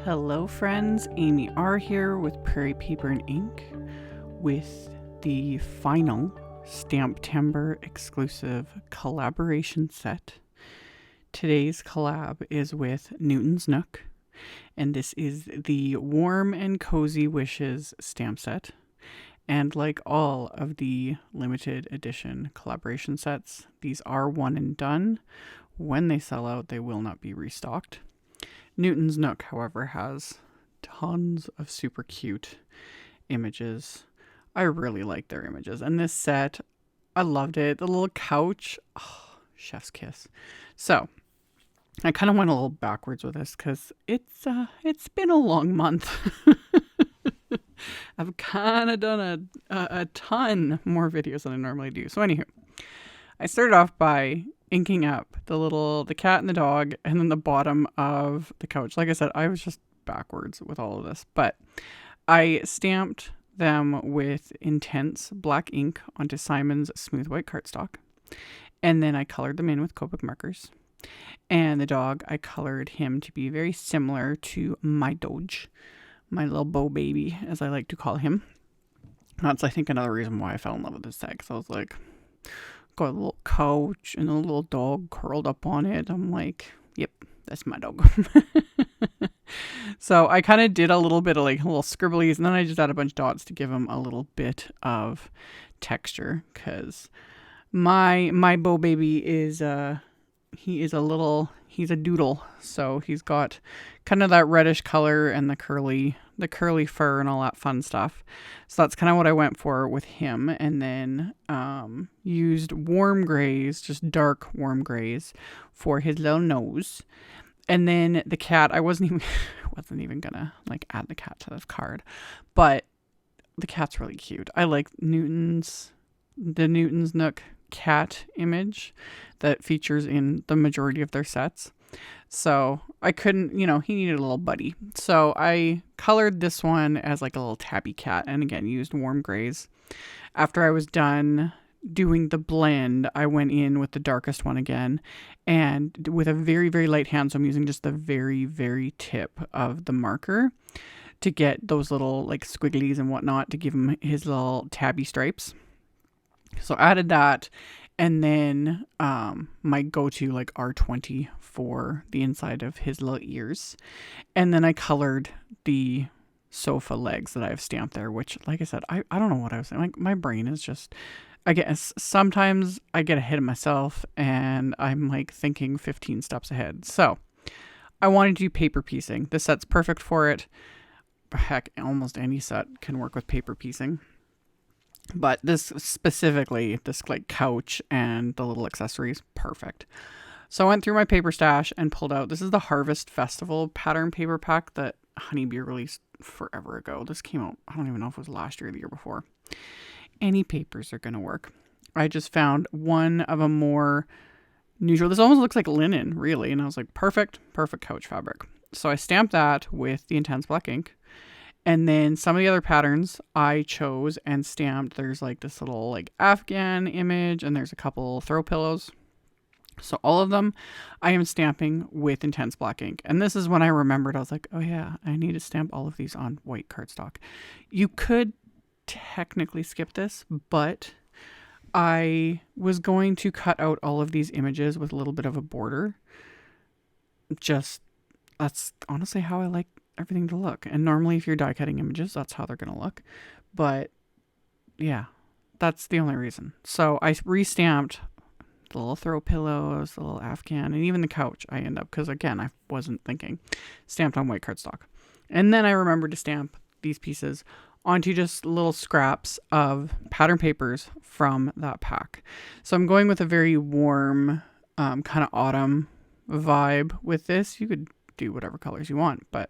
Hello friends, AmyR here with Prairie Paper and Ink with the final STAMPtember exclusive collaboration set. Today's collab is with Newton's Nook, and this is the Warm and Cozy Wishes stamp set. And like all of the limited edition collaboration sets, these are one and done. When they sell out, they will not be restocked. Newton's Nook, however, has tons of super cute images. I really like their images. And this set, I loved it. The little couch, oh, chef's kiss. So I kind of went a little backwards with this because it's been a long month. I've kind of done a ton more videos than I normally do. So anywho, I started off by inking up the cat and the dog, and then the bottom of the couch. Like I said, I was just backwards with all of this, but I stamped them with intense black ink onto Simon's smooth white cardstock, and then I colored them in with Copic Markers. And the dog, I colored him to be very similar to my Doge, my little bow baby, as I like to call him. That's, I think, another reason why I fell in love with this set, because I was like, got a little couch and a little dog curled up on it. I'm like, yep, that's my dog. So I kind of did a little bit of like little scribblies, and then I just added a bunch of dots to give him a little bit of texture, because my bow baby is he's a doodle, so he's got kind of that reddish color and the curly fur and all that fun stuff. So that's kind of what I went for with him. And then used warm grays, just dark warm grays, for his little nose. And then the cat, I wasn't even gonna like add the cat to this card, but the cat's really cute. I like the Newton's Nook cat image that features in the majority of their sets. So I couldn't, he needed a little buddy. So I colored this one as like a little tabby cat, and again, used warm grays. After I was done doing the blend, I went in with the darkest one again, and with a very, very light hand, so I'm using just the very, very tip of the marker to get those little like squigglies and whatnot to give him his little tabby stripes. So I added that, and then my go-to like R20 for the inside of his little ears. And then I colored the sofa legs that I have stamped there, which, like I said, I don't know what I was saying. Like, my brain is just, I guess sometimes I get ahead of myself and I'm like thinking 15 steps ahead. So I wanted to do paper piecing. This set's perfect for it. Heck, almost any set can work with paper piecing. But this specifically, this like couch and the little accessories, perfect. So I went through my paper stash and pulled out, this is the Harvest Festival pattern paper pack that Honeybee released forever ago. This came out, I don't even know if it was last year or the year before. Any papers are going to work. I just found one of a more neutral, this almost looks like linen, really. And I was like, perfect couch fabric. So I stamped that with the intense black ink. And then some of the other patterns I chose and stamped. There's like this little like Afghan image, and there's a couple throw pillows. So all of them I am stamping with intense black ink. And this is when I remembered, I was like, oh yeah, I need to stamp all of these on white cardstock. You could technically skip this, but I was going to cut out all of these images with a little bit of a border. That's honestly how I like everything to look. And normally if you're die cutting images, that's how they're going to look. But yeah, that's the only reason. So I restamped the little throw pillows, the little Afghan, and even the couch I end up, because again, I wasn't thinking, stamped on white cardstock. And then I remembered to stamp these pieces onto just little scraps of pattern papers from that pack. So I'm going with a very warm, kind of autumn vibe with this. You could do whatever colors you want, but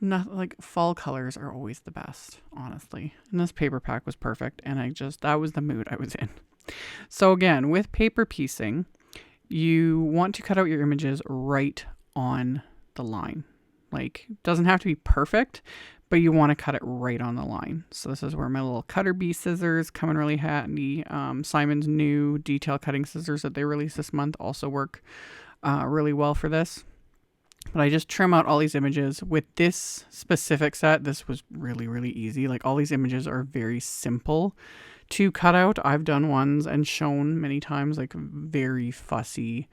not like fall colors are always the best, honestly. And this paper pack was perfect, and that was the mood I was in. So again, with paper piecing, you want to cut out your images right on the line. Like, it doesn't have to be perfect, but you want to cut it right on the line. So this is where my little cutter bee scissors come in really handy. Simon's new detail cutting scissors that they released this month also work really well for this. But I just trim out all these images. With this specific set, this was really, really easy. Like all these images are very simple to cut out. I've done ones and shown many times like very fussy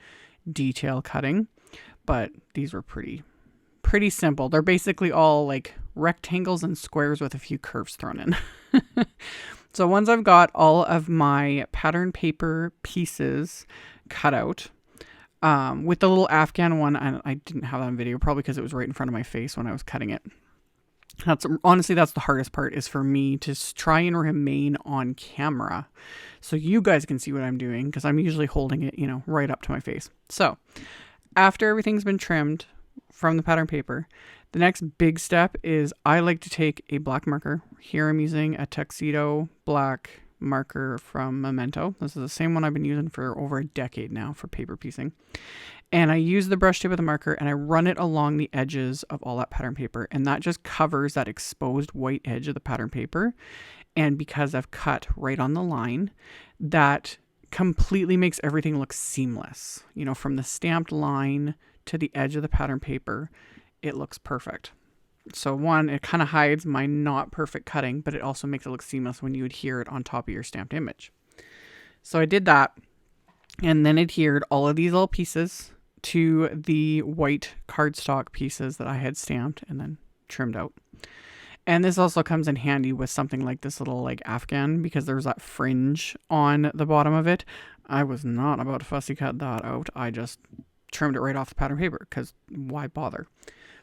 detail cutting, but these were pretty simple. They're basically all like rectangles and squares with a few curves thrown in. So once I've got all of my pattern paper pieces cut out, with the little Afghan one, I didn't have that on video, probably because it was right in front of my face when I was cutting it. Honestly, that's the hardest part, is for me to try and remain on camera so you guys can see what I'm doing, because I'm usually holding it, right up to my face. So after everything's been trimmed from the pattern paper, the next big step is I like to take a black marker. Here I'm using a TUXEDO black marker from Memento. This is the same one I've been using for over a decade now for paper piecing. And I use the brush tip of the marker and I run it along the edges of all that pattern paper. And that just covers that exposed white edge of the pattern paper. And because I've cut right on the line, that completely makes everything look seamless. From the stamped line to the edge of the pattern paper, it looks perfect. So one, it kind of hides my not perfect cutting, but it also makes it look seamless when you adhere it on top of your stamped image. So I did that and then adhered all of these little pieces to the white cardstock pieces that I had stamped and then trimmed out. And this also comes in handy with something like this little like Afghan, because there's that fringe on the bottom of it. I was not about to fussy cut that out. I just trimmed it right off the pattern paper, because why bother?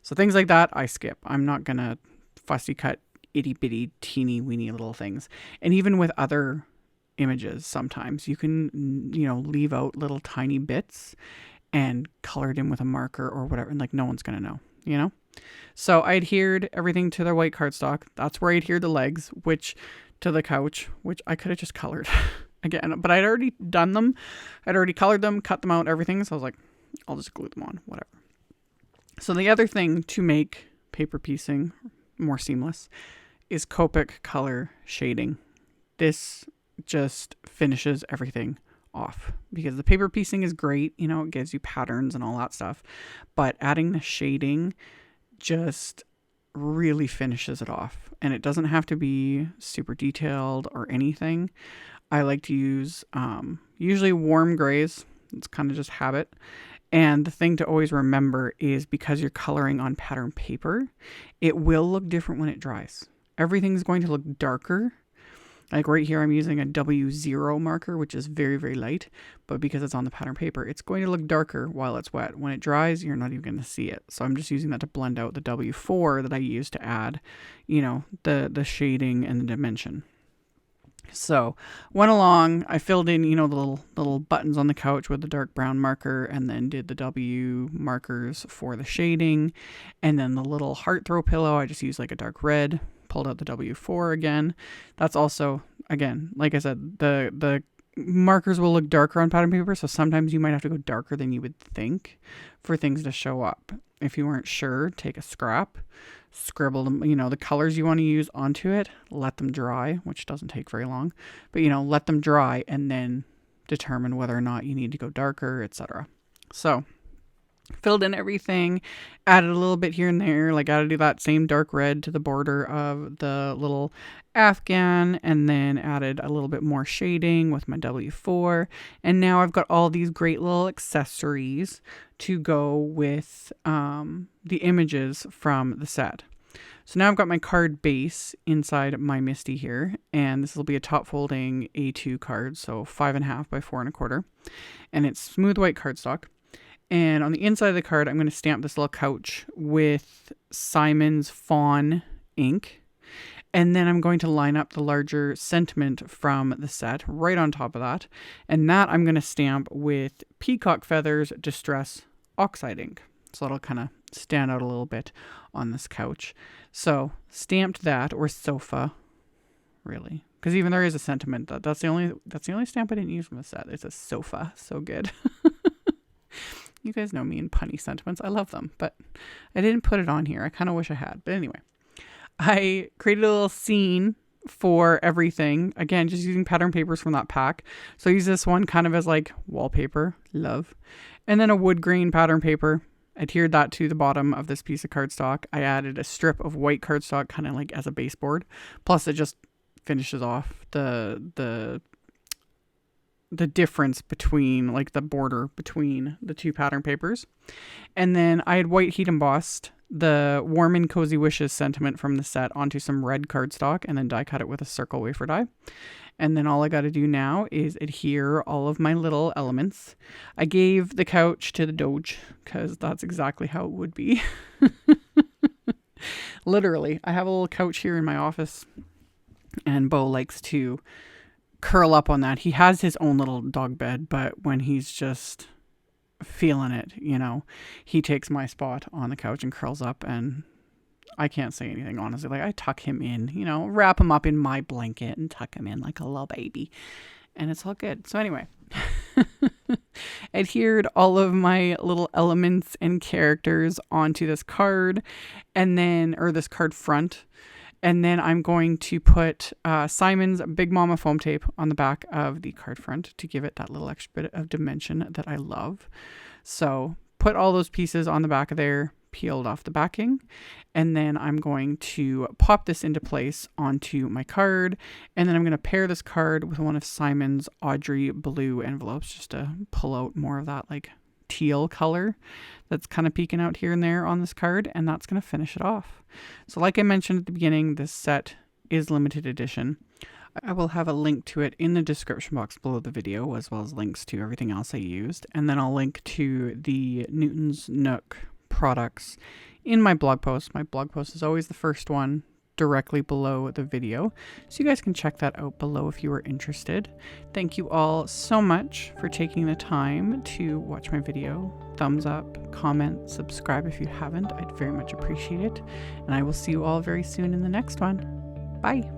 So things like that, I skip. I'm not going to fussy cut itty bitty teeny weeny little things. And even with other images, sometimes you can, leave out little tiny bits and color it in with a marker or whatever. And like no one's going to know, So I adhered everything to the white cardstock. That's where I adhered the legs, to the couch, which I could have just colored again, but I'd already done them. I'd already colored them, cut them out, everything. So I was like, I'll just glue them on, whatever. So the other thing to make paper piecing more seamless is Copic color shading. This just finishes everything off, because the paper piecing is great. It gives you patterns and all that stuff, but adding the shading just really finishes it off. And it doesn't have to be super detailed or anything. I like to use usually warm grays. It's kind of just habit. And the thing to always remember is, because you're coloring on pattern paper, it will look different when it dries. Everything's going to look darker. Like right here, I'm using a W0 marker, which is very, very light. But because it's on the pattern paper, it's going to look darker while it's wet. When it dries, you're not even going to see it. So I'm just using that to blend out the W4 that I use to add, the shading and the dimension. So went along, I filled in, the little buttons on the couch with the dark brown marker, and then did the W markers for the shading. And then the little heart throw pillow, I just used like a dark red, pulled out the W4 again. That's also, again, like I said, the markers will look darker on pattern paper. So sometimes you might have to go darker than you would think for things to show up. If you weren't sure, take a scrap, scribble them, the colors you want to use onto it, let them dry, which doesn't take very long, but let them dry and then determine whether or not you need to go darker, etc. So filled in everything, added a little bit here and there, like added that same dark red to the border of the little Afghan, and then added a little bit more shading with my W4. And now I've got all these great little accessories to go with the images from the set. So now I've got my card base inside my MISTI here, and this will be a top folding A2 card, so 5.5 by 4.25, and it's smooth white cardstock. And on the inside of the card, I'm going to stamp this little couch with Simon's FAWN ink. And then I'm going to line up the larger sentiment from the set right on top of that. And that I'm going to stamp with Peacock Feathers Distress Oxide ink. So that'll kind of stand out a little bit on this couch. So stamped that, or sofa, really. Because even there is a sentiment. That's the only stamp I didn't use from the set. It's a sofa. So good. You guys know me and punny sentiments. I love them, but I didn't put it on here. I kind of wish I had. But anyway, I created a little scene for everything. Again, just using pattern papers from that pack. So I use this one kind of as like wallpaper. Love. And then a wood grain pattern paper. adhered that to the bottom of this piece of cardstock. I added a strip of white cardstock kind of like as a baseboard. Plus it just finishes off the difference between, like, the border between the two pattern papers. And then I had white heat embossed the Warm and Cozy Wishes sentiment from the set onto some red cardstock and then die cut it with a circle wafer die. And then all I got to do now is adhere all of my little elements. I gave the couch to the Doge because that's exactly how it would be. Literally, I have a little couch here in my office and Beau likes to curl up on that. He has his own little dog bed, but when he's just feeling it, you know, he takes my spot on the couch and curls up, and I can't say anything, honestly. Like, I tuck him in, you know, wrap him up in my blanket and tuck him in like a little baby, and it's all good. So anyway, adhered all of my little elements and characters onto this card, and then, or this card front. And then I'm going to put Simon's Big Mama foam tape on the back of the card front to give it that little extra bit of dimension that I love. So put all those pieces on the back of there, peeled off the backing, and then I'm going to pop this into place onto my card. And then I'm going to pair this card with one of Simon's Audrey blue envelopes just to pull out more of that like teal color that's kind of peeking out here and there on this card, and that's going to finish it off. So like I mentioned at the beginning, this set is limited edition. I will have a link to it in the description box below the video, as well as links to everything else I used, and then I'll link to the Newton's Nook products in my blog post. My blog post is always the first one directly below the video, so you guys can check that out below if you are interested. Thank you all so much for taking the time to watch my video. Thumbs up, comment, subscribe if you haven't. I'd very much appreciate it, and I will see you all very soon in the next one. Bye.